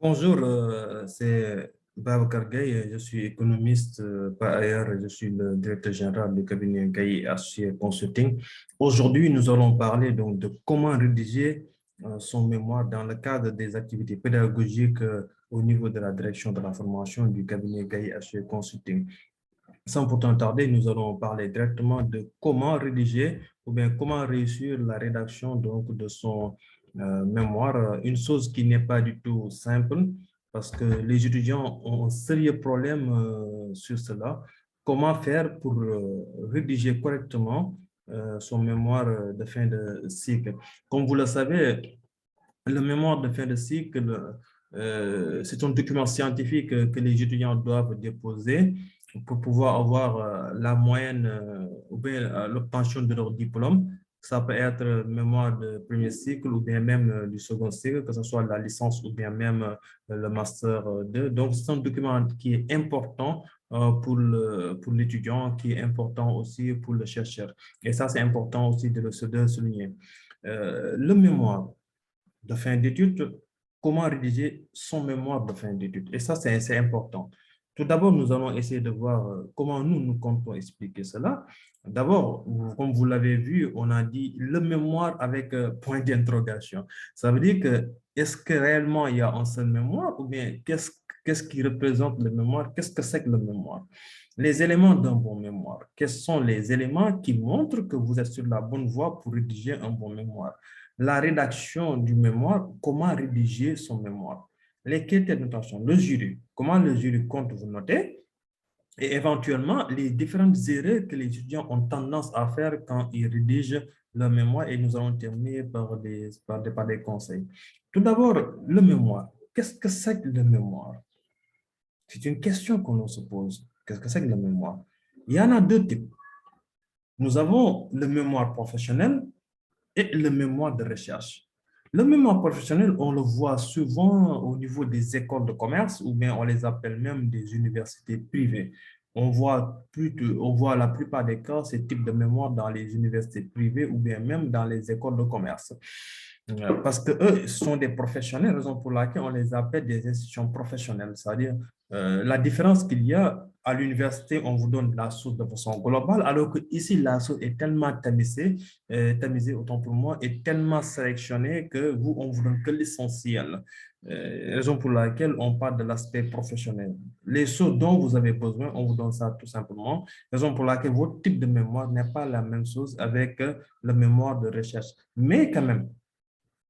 Bonjour, c'est Babacar Gaye, je suis économiste par ailleurs, je suis le directeur général du cabinet Gaye Associés Consulting. Aujourd'hui, nous allons parler donc de comment rédiger son mémoire dans le cadre des activités pédagogiques au niveau de la direction de la formation du cabinet Gaye Associés Consulting. Sans pourtant tarder, nous allons parler directement de comment rédiger ou bien comment réussir la rédaction donc, de son mémoire. Une chose qui n'est pas du tout simple parce que les étudiants ont un sérieux problème sur cela. Comment faire pour rédiger correctement son mémoire de fin de cycle? Comme vous le savez, le mémoire de fin de cycle, c'est un document scientifique que les étudiants doivent déposer pour pouvoir avoir la moyenne ou bien l'obtention de leur diplôme. Ça peut être mémoire de premier cycle ou bien même du second cycle, que ce soit la licence ou bien même le master 2. Donc, c'est un document qui est important pour l'étudiant, qui est important aussi pour le chercheur. Et ça, c'est important aussi de le souligner. Le mémoire de fin d'études, comment rédiger son mémoire de fin d'études. Et ça, c'est important. Tout d'abord, nous allons essayer de voir comment nous comptons expliquer cela. D'abord, comme vous l'avez vu, on a dit le mémoire avec point d'interrogation. Ça veut dire que est-ce que réellement il y a un seul mémoire ou bien qu'est-ce qui représente le mémoire? Qu'est-ce que c'est que le mémoire? Les éléments d'un bon mémoire. Quels sont les éléments qui montrent que vous êtes sur la bonne voie pour rédiger un bon mémoire? La rédaction du mémoire, comment rédiger son mémoire, les critères de notation, le jury, comment le jury compte vous noter, et éventuellement les différentes erreurs que les étudiants ont tendance à faire quand ils rédigent leur mémoire, et nous allons terminer par des conseils. Tout d'abord, le mémoire. Qu'est-ce que c'est que le mémoire? C'est une question qu'on se pose. Qu'est-ce que c'est que le mémoire? Il y en a deux types. Nous avons le mémoire professionnel et le mémoire de recherche. Le mémoire professionnel, on le voit souvent au niveau des écoles de commerce ou bien on les appelle même des universités privées. On voit la plupart des cas ce type de mémoire dans les universités privées ou bien même dans les écoles de commerce. Parce que eux sont des professionnels, raison pour laquelle on les appelle des institutions professionnelles. C'est-à-dire, la différence qu'il y a à l'université, on vous donne la source de façon globale, alors que ici la source est tellement tamisée autant pour moi, est tellement sélectionnée que vous, on vous donne que l'essentiel. Raison pour laquelle on parle de l'aspect professionnel. Les choses dont vous avez besoin, on vous donne ça tout simplement. Raison pour laquelle votre type de mémoire n'est pas la même chose avec le mémoire de recherche. Mais quand même,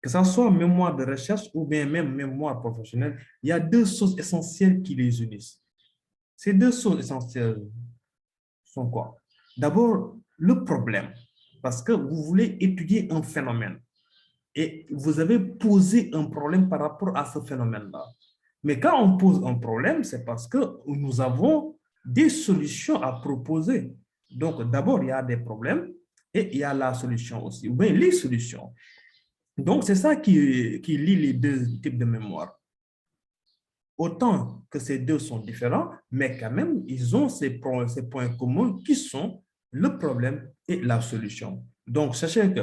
que ce soit mémoire de recherche ou bien même mémoire professionnelle, il y a deux choses essentielles qui les unissent. Ces deux choses essentielles sont quoi? D'abord, le problème, parce que vous voulez étudier un phénomène et vous avez posé un problème par rapport à ce phénomène-là. Mais quand on pose un problème, c'est parce que nous avons des solutions à proposer. Donc, d'abord, il y a des problèmes et il y a la solution aussi, ou bien les solutions. Donc, c'est ça qui lie les deux types de mémoire. Autant que ces deux sont différents, mais quand même, ils ont ces points communs qui sont le problème et la solution. Donc, sachez que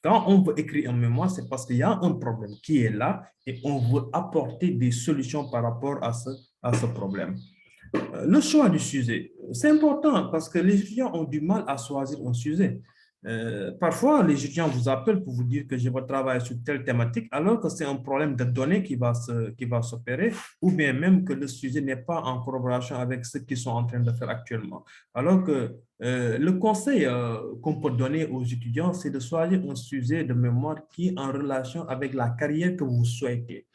quand on veut écrire un mémoire, c'est parce qu'il y a un problème qui est là et on veut apporter des solutions par rapport à ce problème. Le choix du sujet, c'est important parce que les étudiants ont du mal à choisir un sujet. Parfois, les étudiants vous appellent pour vous dire que je vais travailler sur telle thématique, alors que c'est un problème de données qui va s'opérer, ou bien même que le sujet n'est pas en collaboration avec ce qu'ils sont en train de faire actuellement. Alors que le conseil qu'on peut donner aux étudiants, c'est de choisir un sujet de mémoire qui est en relation avec la carrière que vous souhaitez.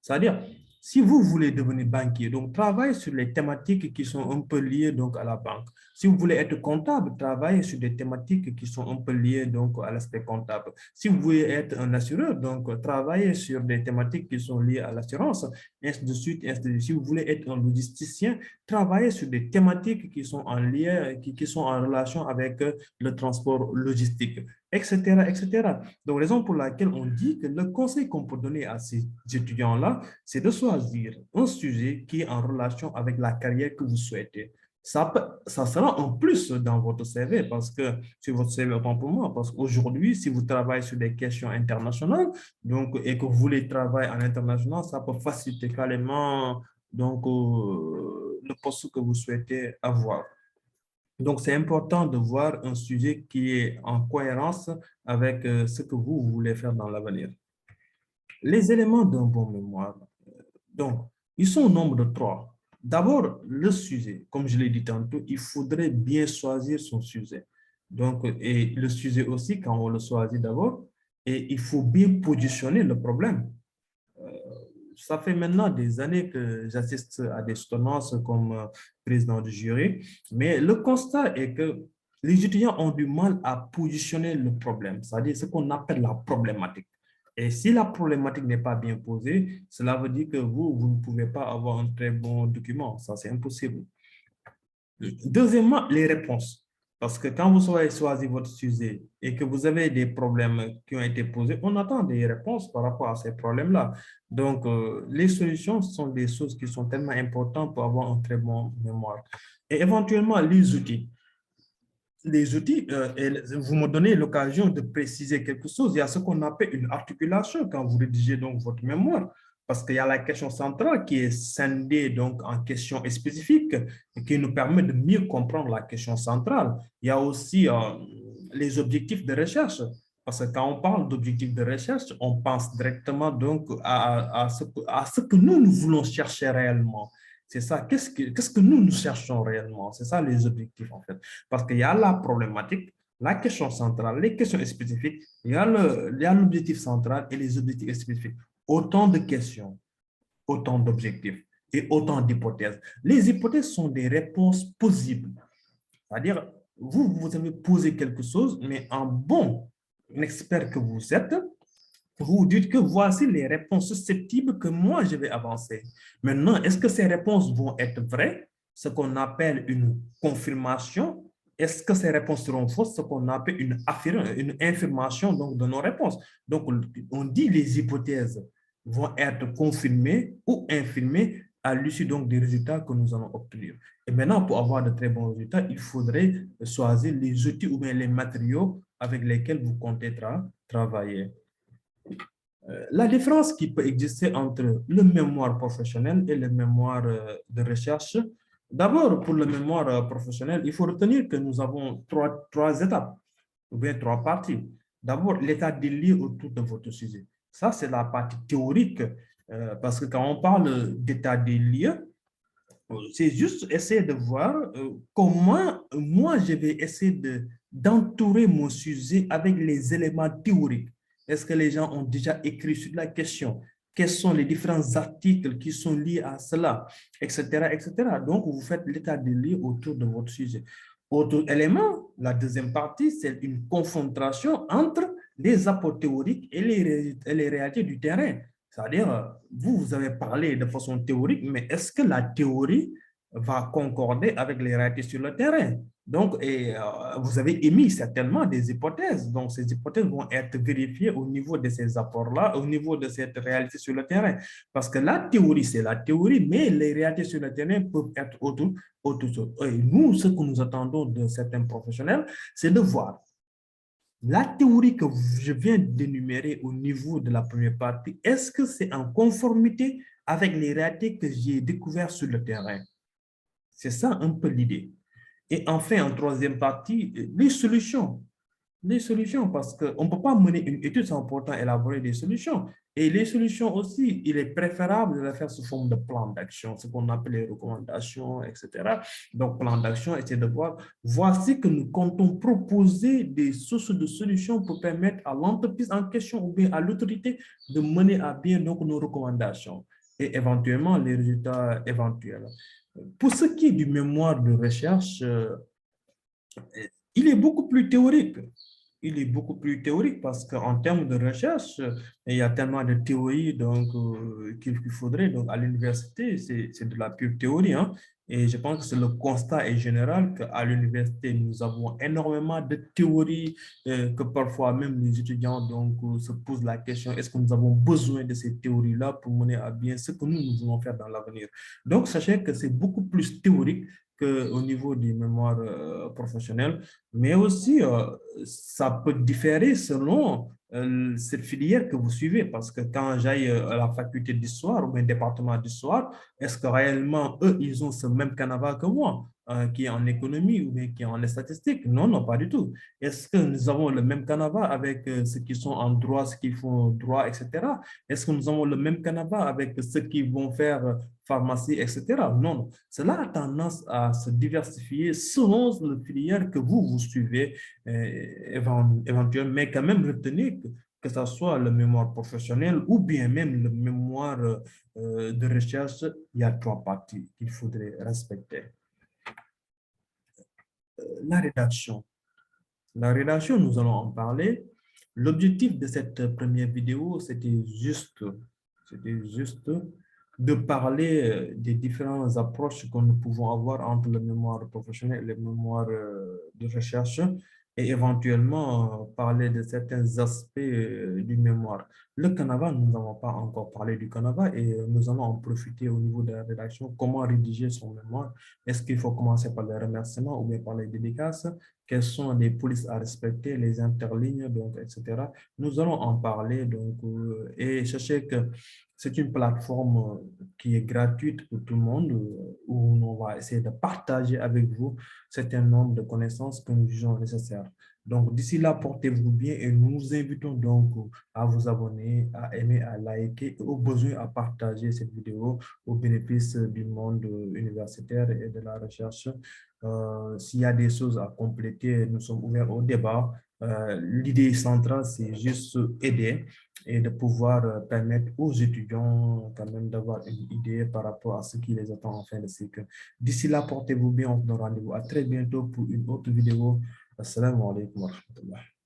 C'est-à-dire, si vous voulez devenir banquier, donc travaillez sur les thématiques qui sont un peu liées donc à la banque. Si vous voulez être comptable, travaillez sur des thématiques qui sont un peu liées donc à l'aspect comptable. Si vous voulez être un assureur, donc travaillez sur des thématiques qui sont liées à l'assurance, ainsi de suite, ainsi de suite. Si vous voulez être un logisticien, travaillez sur des thématiques qui sont en lien, qui sont en relation avec le transport logistique, etc., etc. Donc, raison pour laquelle on dit que le conseil qu'on peut donner à ces étudiants-là, c'est de choisir un sujet qui est en relation avec la carrière que vous souhaitez. ça sera un plus dans votre CV parce que sur votre CV, autant pour moi, parce qu'aujourd'hui, si vous travaillez sur des questions internationales donc, et que vous voulez travailler en international, ça peut faciliter carrément donc, le poste que vous souhaitez avoir. Donc, c'est important de voir un sujet qui est en cohérence avec ce que vous voulez faire dans l'avenir. Les éléments d'un bon mémoire, donc, ils sont au nombre de trois. D'abord, le sujet. Comme je l'ai dit tantôt, il faudrait bien choisir son sujet. Donc, et le sujet aussi, quand on le choisit d'abord, et il faut bien positionner le problème. Euh, Ça fait maintenant des années que j'assiste à des soutenances comme président du jury, mais le constat est que les étudiants ont du mal à positionner le problème, c'est-à-dire ce qu'on appelle la problématique. Et si la problématique n'est pas bien posée, cela veut dire que vous ne pouvez pas avoir un très bon document. Ça, c'est impossible. Deuxièmement, les réponses. Parce que quand vous avez choisi votre sujet et que vous avez des problèmes qui ont été posés, on attend des réponses par rapport à ces problèmes-là. Donc, les solutions sont des choses qui sont tellement importantes pour avoir un très bon mémoire. Et éventuellement, les outils. Les outils, vous me donnez l'occasion de préciser quelque chose. Il y a ce qu'on appelle une articulation quand vous rédigez donc votre mémoire, parce qu'il y a la question centrale qui est scindée donc en questions spécifiques et qui nous permet de mieux comprendre la question centrale. Il y a aussi les objectifs de recherche, parce que quand on parle d'objectifs de recherche, on pense directement donc à ce que nous voulons chercher réellement. C'est ça, qu'est-ce que nous cherchons réellement? C'est ça les objectifs en fait. Parce qu'il y a la problématique, la question centrale, les questions spécifiques, il y a l'objectif central et les objectifs spécifiques. Autant de questions, autant d'objectifs et autant d'hypothèses. Les hypothèses sont des réponses possibles. C'est-à-dire, vous avez posé quelque chose, mais en bon expert que vous êtes, vous dites que voici les réponses susceptibles que moi je vais avancer. Maintenant, est-ce que ces réponses vont être vraies, ce qu'on appelle une confirmation? Est-ce que ces réponses seront fausses, ce qu'on appelle une infirmation donc, de nos réponses? Donc, on dit les hypothèses vont être confirmées ou infirmées à l'issue donc des résultats que nous allons obtenir. Et maintenant, pour avoir de très bons résultats, il faudrait choisir les outils ou bien les matériaux avec lesquels vous comptez travailler. La différence qui peut exister entre le mémoire professionnel et le mémoire de recherche. D'abord, pour le mémoire professionnel, il faut retenir que nous avons trois étapes, ou bien trois parties. D'abord, l'état des lieux autour de votre sujet. Ça, c'est la partie théorique, parce que quand on parle d'état des lieux, c'est juste essayer de voir comment moi je vais essayer d'entourer mon sujet avec les éléments théoriques. Est-ce que les gens ont déjà écrit sur la question? Quels sont les différents articles qui sont liés à cela, etc., etc. Donc, vous faites l'état des lieux autour de votre sujet. Autre élément, la deuxième partie, c'est une confrontation entre les apports théoriques et les réalités du terrain. C'est-à-dire, vous avez parlé de façon théorique, mais est-ce que la théorie va concorder avec les réalités sur le terrain? Donc, vous avez émis certainement des hypothèses. Donc, ces hypothèses vont être vérifiées au niveau de ces apports-là, au niveau de cette réalité sur le terrain. Parce que la théorie, c'est la théorie, mais les réalités sur le terrain peuvent être autre chose. Et nous, ce que nous attendons de certains professionnels, c'est de voir la théorie que je viens d'énumérer au niveau de la première partie, est-ce que c'est en conformité avec les réalités que j'ai découvertes sur le terrain? C'est ça un peu l'idée. Et enfin, en troisième partie, les solutions. Les solutions, parce qu'on ne peut pas mener une étude sans pourtant élaborer des solutions. Et les solutions aussi, il est préférable de les faire sous forme de plan d'action, ce qu'on appelle les recommandations, etc. Donc, plan d'action, c'est de voir, voici que nous comptons proposer des sources de solutions pour permettre à l'entreprise en question ou bien à l'autorité de mener à bien donc, nos recommandations et éventuellement les résultats éventuels. Pour ce qui est du mémoire de recherche, il est beaucoup plus théorique. Il est beaucoup plus théorique parce qu'en termes de recherche, il y a tellement de théories donc, qu'il faudrait. Donc, à l'université, c'est de la pure théorie. Hein. Et je pense que c'est le constat est général qu'à l'université, nous avons énormément de théories, que parfois même les étudiants donc, se posent la question, est-ce que nous avons besoin de ces théories-là pour mener à bien ce que nous voulons faire dans l'avenir? Donc, sachez que c'est beaucoup plus théorique qu'au niveau du mémoire professionnel, mais aussi ça peut différer selon cette filière que vous suivez, parce que quand j'aille à la faculté d'histoire ou un département d'histoire, est-ce que réellement, eux, ils ont ce même canevas que moi, qui est en économie ou bien qui est en statistique? Non, non, pas du tout. Est-ce que nous avons le même canevas avec ceux qui sont en droit, ceux qui font droit, etc.? Est-ce que nous avons le même canevas avec ceux qui vont faire pharmacie, etc.? Non, non. Cela a tendance à se diversifier selon le filière que vous suivez éventuellement, mais quand même retenez que ce soit le mémoire professionnel ou bien même le mémoire de recherche, il y a trois parties qu'il faudrait respecter. La rédaction. La rédaction, nous allons en parler. L'objectif de cette première vidéo, c'était juste de parler des différentes approches que nous pouvons avoir entre le mémoire professionnel et le mémoire de recherche et éventuellement parler de certains aspects du mémoire. Le Canava, nous n'avons pas encore parlé du Canava et nous allons en profiter au niveau de la rédaction. Comment rédiger son mémoire? Est-ce qu'il faut commencer par les remerciements ou bien par les dédicaces? Quelles sont les polices à respecter, les interlignes, donc, etc. Nous allons en parler. Donc, et sachez que c'est une plateforme qui est gratuite pour tout le monde, où on va essayer de partager avec vous un certain nombre de connaissances que nous jugeons nécessaires. Donc, d'ici là, portez-vous bien et nous vous invitons donc à vous abonner, à aimer, à liker et au besoin à partager cette vidéo au bénéfice du monde universitaire et de la recherche. S'il y a des choses à compléter, nous sommes ouverts au débat. L'idée centrale, c'est juste aider et de pouvoir permettre aux étudiants quand même d'avoir une idée par rapport à ce qui les attend en fin de cycle. D'ici là, portez-vous bien, on se donne rendez-vous à très bientôt pour une autre vidéo. Assalamu alaikum wa rahmatullah.